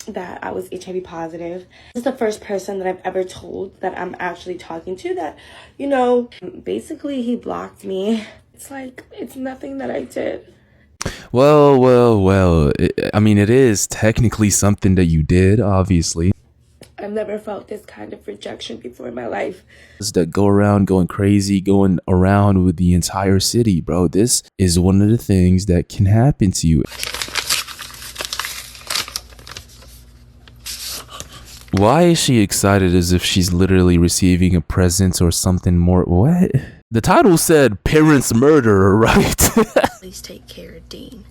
that I was HIV positive. This is the first person that I've ever told that I'm actually talking to that, basically he blocked me. It's like, it's nothing that I did. Well. I mean, it is technically something that you did, obviously. I've never felt this kind of rejection before in my life. That go around going crazy, going around with the entire city, bro. This is one of the things that can happen to you. Why is she excited as if she's literally receiving a present or something more? What? The title said parents murderer, right? Please take care of Dean.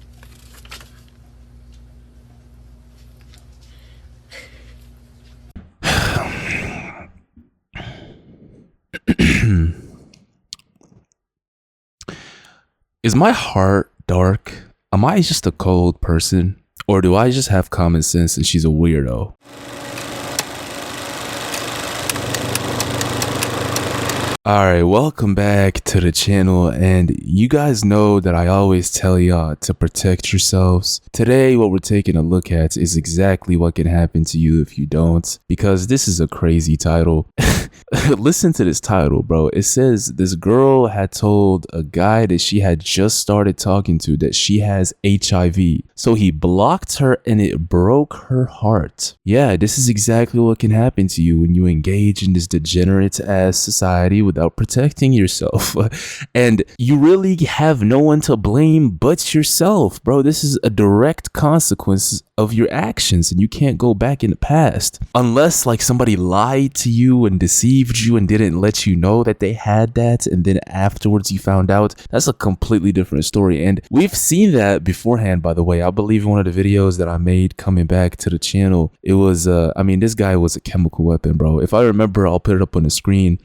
Is my heart dark? Am I just a cold person? Or do I just have common sense and she's a weirdo? Alright, welcome back to the channel, and you guys know that I always tell y'all to protect yourselves. Today, what we're taking a look at is exactly what can happen to you if you don't, because this is a crazy title. Listen to this title, bro. It says this girl had told a guy that she had just started talking to that she has HIV. So he blocked her and it broke her heart. Yeah, this is exactly what can happen to you when you engage in this degenerate ass society without protecting yourself. And you really have no one to blame but yourself, bro. This is a direct consequence of your actions, and you can't go back in the past unless like somebody lied to you and deceived you and didn't let you know that they had that, and then afterwards you found out. That's a completely different story, and we've seen that beforehand, by the way. I believe one of the videos that I made coming back to the channel, it was I mean, this guy was a chemical weapon, bro. If I remember, I'll put it up on the screen.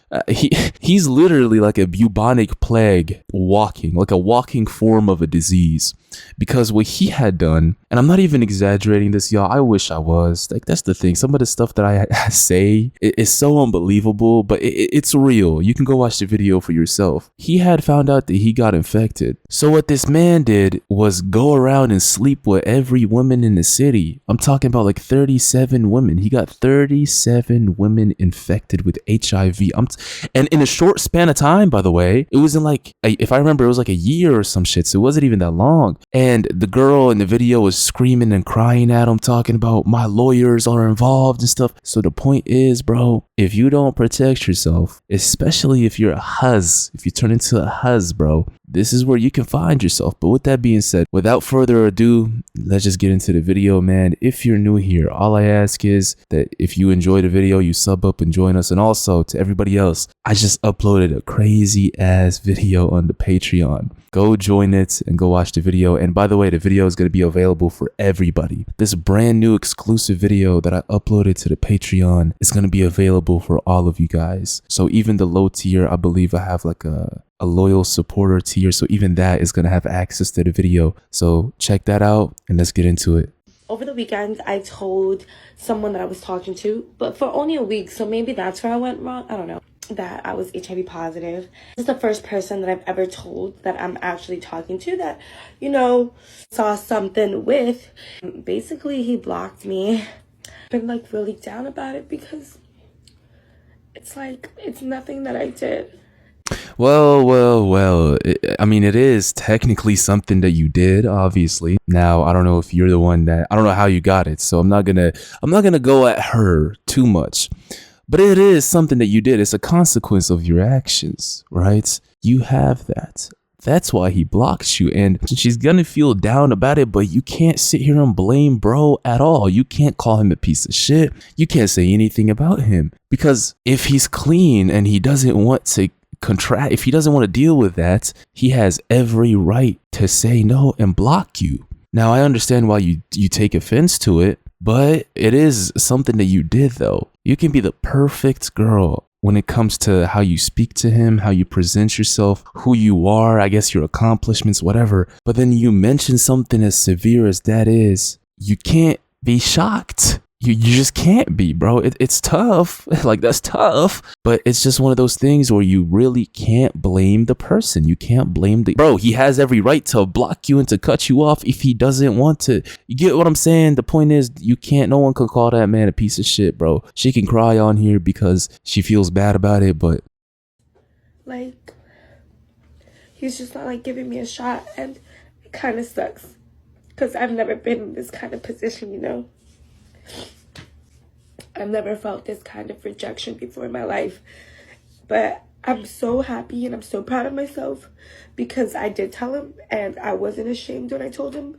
He's literally like a bubonic plague walking, like a walking form of a disease, because what he had done, and I'm not even exaggerating this, y'all, I wish I was. Like, that's the thing. Some of the stuff that I say is so unbelievable, but it's real. You can go watch the video for yourself. He had found out that he got infected. So what this man did was go around and sleep with every woman in the city. I'm talking about like 37 women. He got 37 women infected with HIV. And in a short span of time, by the way, it wasn't like, if I remember, it was like a year or some shit. So it wasn't even that long. And the girl in the video was screaming and crying at him, talking about my lawyers are involved and stuff. So the point is, bro, if you don't protect yourself, especially if you're a huzz, if you turn into a huzz, bro, this is where you can find yourself. But with that being said, without further ado, let's just get into the video, man. If you're new here, all I ask is that if you enjoy the video, you sub up and join us. And also to everybody else, I just uploaded a crazy ass video on the Patreon. Go join it and go watch the video. And by the way, the video is going to be available for everybody. This brand new exclusive video that I uploaded to the Patreon is going to be available for all of you guys. So even the low tier, I believe I have like a loyal supporter tier. So even that is going to have access to the video. So check that out and let's get into it. Over the weekend, I told someone that I was talking to, but for only a week. So maybe that's where I went wrong. I don't know. That I was HIV positive. This is the first person that I've ever told that I'm actually talking to that, saw something with. Basically, he blocked me. I've been like really down about it because it's like, it's nothing that I did. Well. I mean, it is technically something that you did, obviously. Now, I don't know if you're the one that, I don't know how you got it. So I'm not gonna go at her too much. But it is something that you did. It's a consequence of your actions, right? You have that. That's why he blocks you. And she's going to feel down about it, but you can't sit here and blame bro at all. You can't call him a piece of shit. You can't say anything about him. Because if he's clean and he doesn't want to if he doesn't want to deal with that, he has every right to say no and block you. Now, I understand why you take offense to it, but it is something that you did, though. You can be the perfect girl when it comes to how you speak to him, how you present yourself, who you are, I guess your accomplishments, whatever. But then you mention something as severe as that is, you can't be shocked. you just can't be, bro. It's tough. Like, that's tough. But it's just one of those things where you really can't blame the person. You can't blame bro, he has every right to block you and to cut you off if he doesn't want to. You get what I'm saying? The point is, no one can call that man a piece of shit, bro. She can cry on here because she feels bad about it, but like, he's just not like giving me a shot, and it kind of sucks because I've never been in this kind of position, you know. I've never felt this kind of rejection before in my life, but I'm so happy and I'm so proud of myself because I did tell him and I wasn't ashamed when I told him.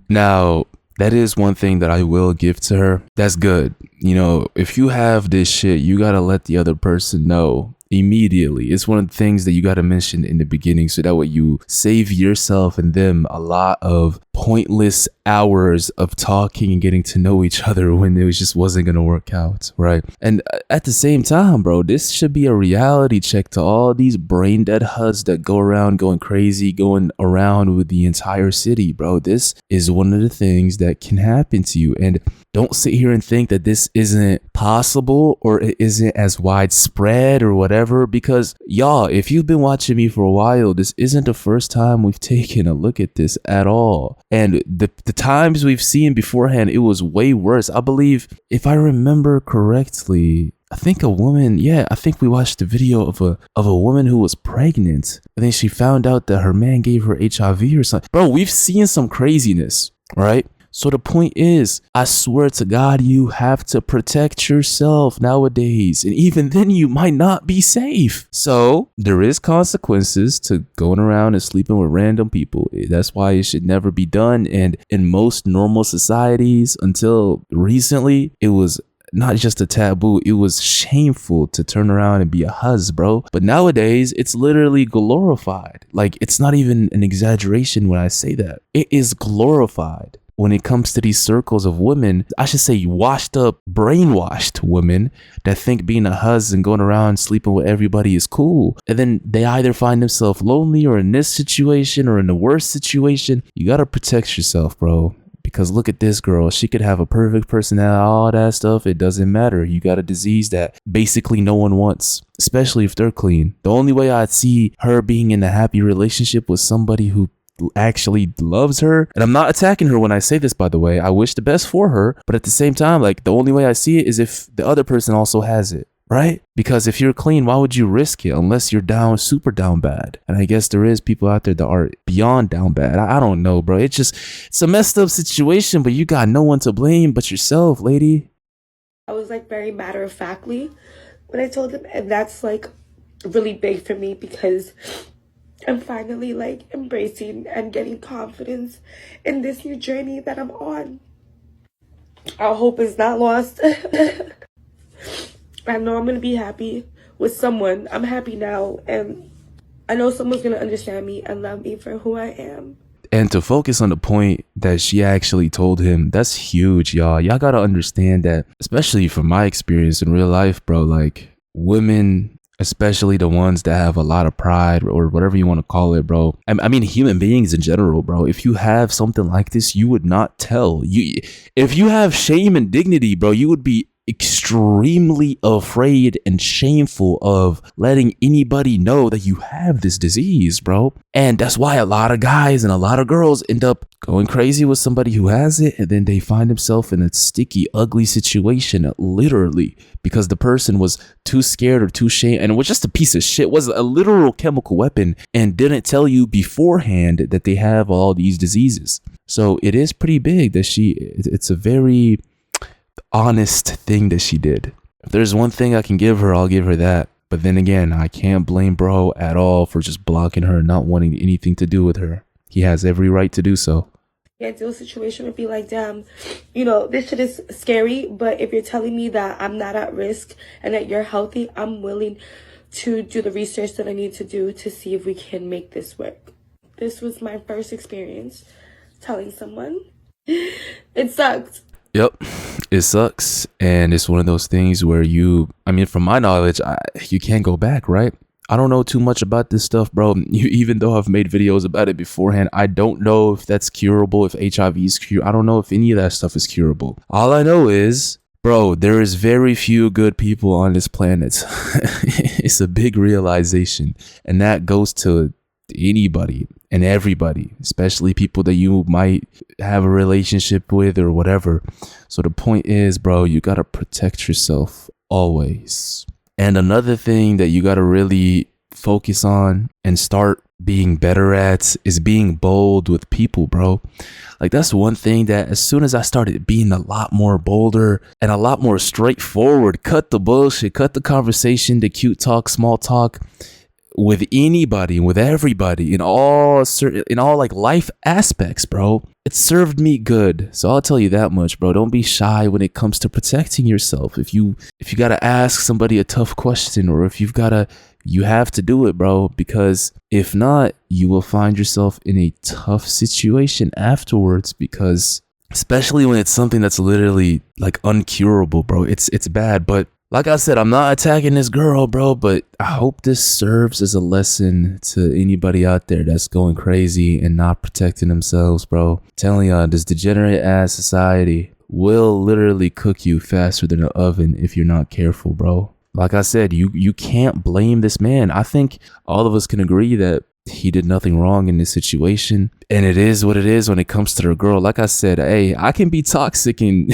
Now, that is one thing that I will give to her. That's good. You know, if you have this shit, you gotta let the other person know immediately. It's one of the things that you got to mention in the beginning, so that way you save yourself and them a lot of pointless hours of talking and getting to know each other when it just wasn't gonna work out, right? And at the same time, bro, this should be a reality check to all these brain dead HUDs that go around going crazy, going around with the entire city, bro. This is one of the things that can happen to you, and don't sit here and think that this isn't possible or it isn't as widespread or whatever, because y'all, if you've been watching me for a while, this isn't the first time we've taken a look at this at all. And the times we've seen beforehand, it was way worse. I believe, if I remember correctly, I think we watched the video of a woman who was pregnant. I think she found out that her man gave her HIV or something. Bro, we've seen some craziness, right? So the point is, I swear to God, you have to protect yourself nowadays. And even then, you might not be safe. So there is consequences to going around and sleeping with random people. That's why it should never be done. And in most normal societies, until recently, it was not just a taboo, it was shameful to turn around and be a huzz, bro. But nowadays, it's literally glorified. Like, it's not even an exaggeration when I say that. It is glorified. When it comes to these circles of women, I should say washed up, brainwashed women that think being a husband and going around sleeping with everybody is cool. And then they either find themselves lonely or in this situation or in the worst situation. You got to protect yourself, bro. Because look at this girl. She could have a perfect personality, all that stuff. It doesn't matter. You got a disease that basically no one wants, especially if they're clean. The only way I'd see her being in a happy relationship with somebody who actually loves her, and I'm not attacking her when I say this, by the way. I wish the best for her, but at the same time, like, the only way I see it is if the other person also has it, right? Because if you're clean, why would you risk it unless you're down, super down bad? And I guess there is people out there that are beyond down bad. I don't know, bro. It's a messed up situation, but you got no one to blame but yourself, lady. I was like very matter of factly when I told him, and that's like really big for me because I'm finally like embracing and getting confidence in this new journey that I'm on. Our hope is not lost. I know I'm going to be happy with someone. I'm happy now, and I know someone's going to understand me and love me for who I am. And to focus on the point that she actually told him, that's huge, y'all. Y'all got to understand that, especially from my experience in real life, bro, like, women, especially the ones that have a lot of pride or whatever you want to call it, bro. I mean, human beings in general, bro. If you have something like this, you would not tell. If you have shame and dignity, bro, you would be extremely afraid and shameful of letting anybody know that you have this disease, bro. And that's why a lot of guys and a lot of girls end up going crazy with somebody who has it, and then they find themselves in a sticky, ugly situation, literally, because the person was too scared or too ashamed and was just a piece of shit, was a literal chemical weapon, and didn't tell you beforehand that they have all these diseases. So it is pretty big that it's a very honest thing that she did. If there's one thing I can give her, I'll give her that. But then again, I can't blame bro at all for just blocking her and not wanting anything to do with her. He has every right to do so. The ideal situation would be like, damn, you know, this shit is scary, but if you're telling me that I'm not at risk and that you're healthy, I'm willing to do the research that I need to do to see if we can make this work. This was my first experience telling someone. It sucked. Yep, it sucks. And it's one of those things where from my knowledge, you can't go back, right? I don't know too much about this stuff, bro. Even though I've made videos about it beforehand, I don't know if that's curable, if HIV is curable. I don't know if any of that stuff is curable. All I know is, bro, there is very few good people on this planet. It's a big realization. And that goes to anybody and everybody, especially people that you might have a relationship with or whatever. So the point is, bro, you gotta protect yourself always. And another thing that you gotta really focus on and start being better at is being bold with people, bro. Like, that's one thing that as soon as I started being a lot more bolder and a lot more straightforward, cut the bullshit, cut the conversation, the cute talk, small talk, with anybody, with everybody, in all like life aspects, bro, it served me good. So I'll tell you that much, bro. Don't be shy when it comes to protecting yourself. If you gotta ask somebody a tough question, or if you have to do it, bro, because if not, you will find yourself in a tough situation afterwards, because especially when it's something that's literally like uncurable, bro, it's bad. But like I said, I'm not attacking this girl, bro, but I hope this serves as a lesson to anybody out there that's going crazy and not protecting themselves, bro. I'm telling y'all, this degenerate ass society will literally cook you faster than an oven if you're not careful, bro. Like I said, you can't blame this man. I think all of us can agree that he did nothing wrong in this situation, and it is what it is when it comes to the girl. Like I said, hey, I can be toxic and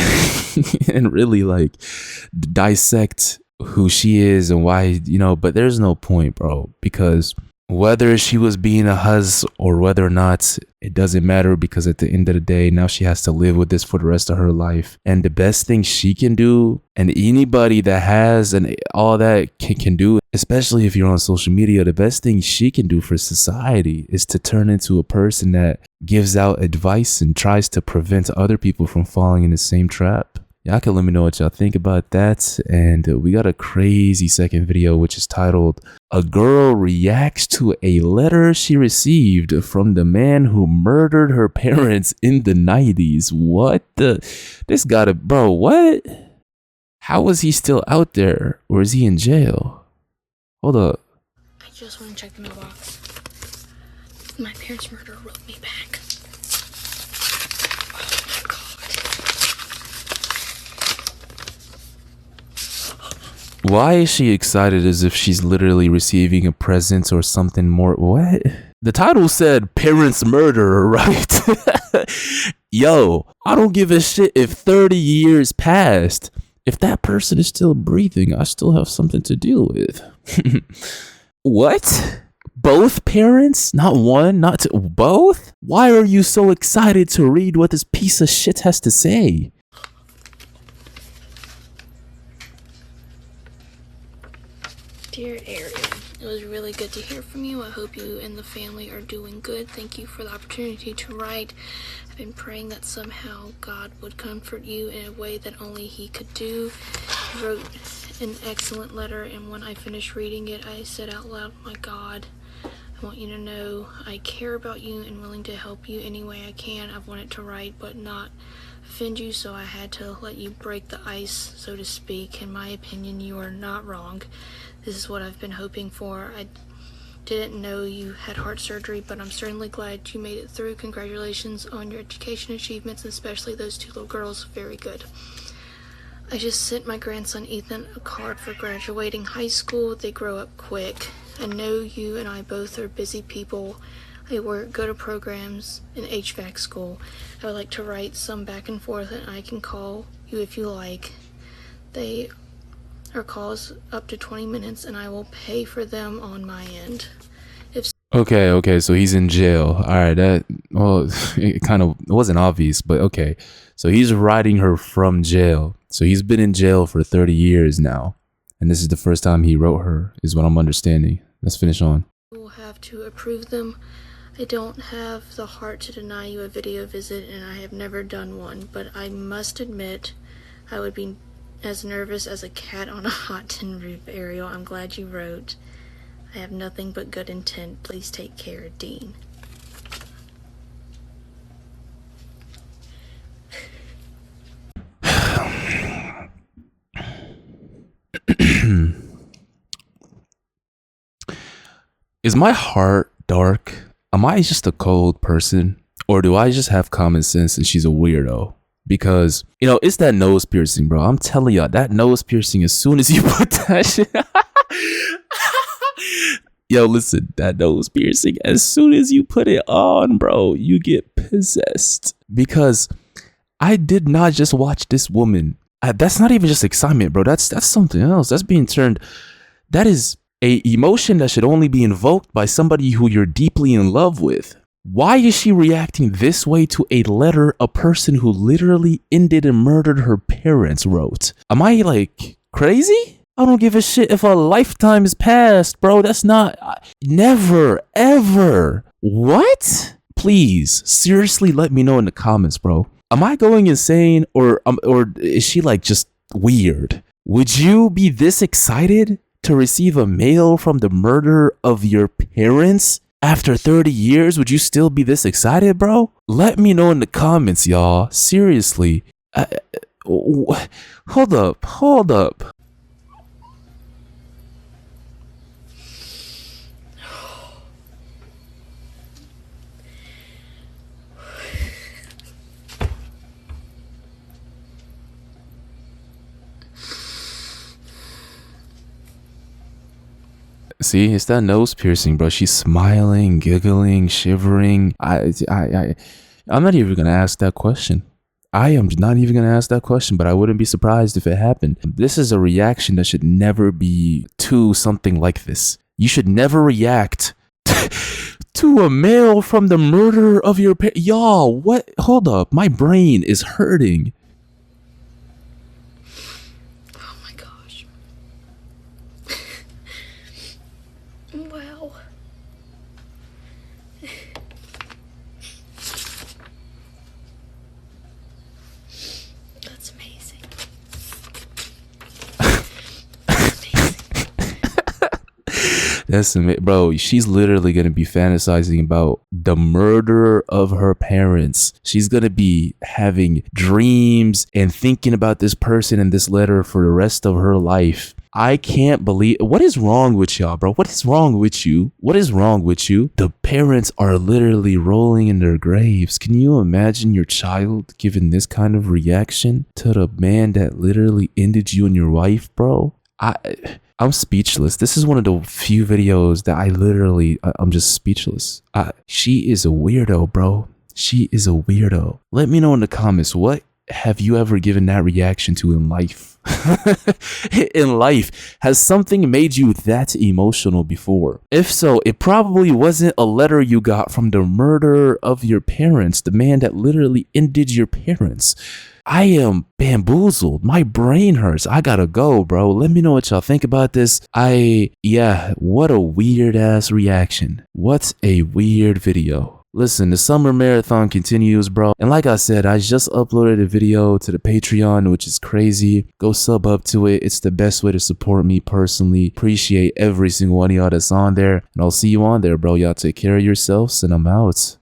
and really like dissect who she is and why, but there's no point, bro, because whether she was being a huzz or whether or not, it doesn't matter, because at the end of the day, now she has to live with this for the rest of her life. And the best thing she can do, and anybody that has and all that can do, especially if you're on social media, the best thing she can do for society is to turn into a person that gives out advice and tries to prevent other people from falling in the same trap. Y'all can let me know what y'all think about that. And we got a crazy second video, which is titled, "A Girl Reacts to a Letter She Received from the Man Who Murdered Her Parents in the 90s. What the? This gotta, bro, what? How is he still out there? Or is he in jail? Hold up. I just want to check the mailbox. My parents' murderer wrote me back. Why is she excited as if she's literally receiving a present or something more? What? The title said parents murderer, right? Yo, I don't give a shit if 30 years passed. If that person is still breathing, I still have something to deal with. What? Both parents? Not one, not two, both? Why are you so excited to read what this piece of shit has to say? Dear Ariel, it was really good to hear from you. I hope you and the family are doing good. Thank you for the opportunity to write. I've been praying that somehow God would comfort you in a way that only He could do. You wrote an excellent letter, and when I finished reading it, I said out loud, my God, I want you to know I care about you and willing to help you any way I can. I've wanted to write but not offend you, so I had to let you break the ice, so to speak. In my opinion, you are not wrong. This is what I've been hoping for. I didn't know you had heart surgery, but I'm certainly glad you made it through. Congratulations on your education achievements, especially those two little girls. Very good. I just sent my grandson Ethan a card for graduating high school. They grow up quick. I know you and I both are busy people. I go to programs in HVAC school. I would like to write some back and forth, and I can call you if you like. They are calls up to 20 minutes, and I will pay for them on my end. Okay, so he's in jail. All right, it wasn't obvious, but okay. So he's writing her from jail. So he's been in jail for 30 years now. And this is the first time he wrote her, is what I'm understanding. Let's finish on. You will have to approve them. I don't have the heart to deny you a video visit, and I have never done one, but I must admit I would be as nervous as a cat on a hot tin roof. Ariel, I'm glad you wrote. I have nothing but good intent. Please take care, Dean. Is my heart dark? Am I just a cold person? Or do I just have common sense and she's a weirdo? Because, you know, it's that nose piercing, bro. I'm telling y'all, that nose piercing, as soon as you put that shit... Yo, listen, that nose piercing, as soon as you put it on, bro, you get possessed. Because I did not just watch this woman. That's not even just excitement, bro. That's something else. That's being turned... That is a emotion that should only be invoked by somebody who you're deeply in love with. Why is she reacting this way to a letter a person who literally ended and murdered her parents wrote? Am I like crazy? I don't give a shit if a lifetime is passed, bro. That's not... Never, ever. What? Please, seriously let me know in the comments, bro. Am I going insane or is she like just weird? Would you be this excited to receive a mail from the murder of your parents? After 30 years, would you still be this excited, bro? Let me know in the comments, y'all. Seriously. Hold up. See, it's that nose piercing, bro. She's smiling, giggling, shivering. I'm not even gonna ask that question. I am not even gonna ask that question, but I wouldn't be surprised if it happened. This is a reaction that should never be to something like this. You should never react to a mail from the murder of your parents. Y'all, what? Hold up. My brain is hurting. Wow. That's amazing. That's amazing. Bro, she's literally going to be fantasizing about the murder of her parents. She's going to be having dreams and thinking about this person and this letter for the rest of her life. I can't believe... What is wrong with y'all, bro? What is wrong with you? What is wrong with you? The parents are literally rolling in their graves. Can you imagine your child giving this kind of reaction to the man that literally ended you and your wife, bro? I'm speechless. This is one of the few videos that I'm just speechless. She is a weirdo, bro. She is a weirdo. Let me know in the comments, what have you ever given that reaction to in life? In life, has something made you that emotional before? If so, it probably wasn't a letter you got from the murder of your parents, the man that literally ended your parents. I am bamboozled. My brain hurts. I gotta go, bro. Let me know what y'all think about this. Yeah, what a weird ass reaction. What a weird video. Listen, the summer marathon continues, bro. And like I said, I just uploaded a video to the Patreon, which is crazy. Go sub up to it. It's the best way to support me personally. Appreciate every single one of y'all that's on there. And I'll see you on there, bro. Y'all take care of yourselves, and I'm out.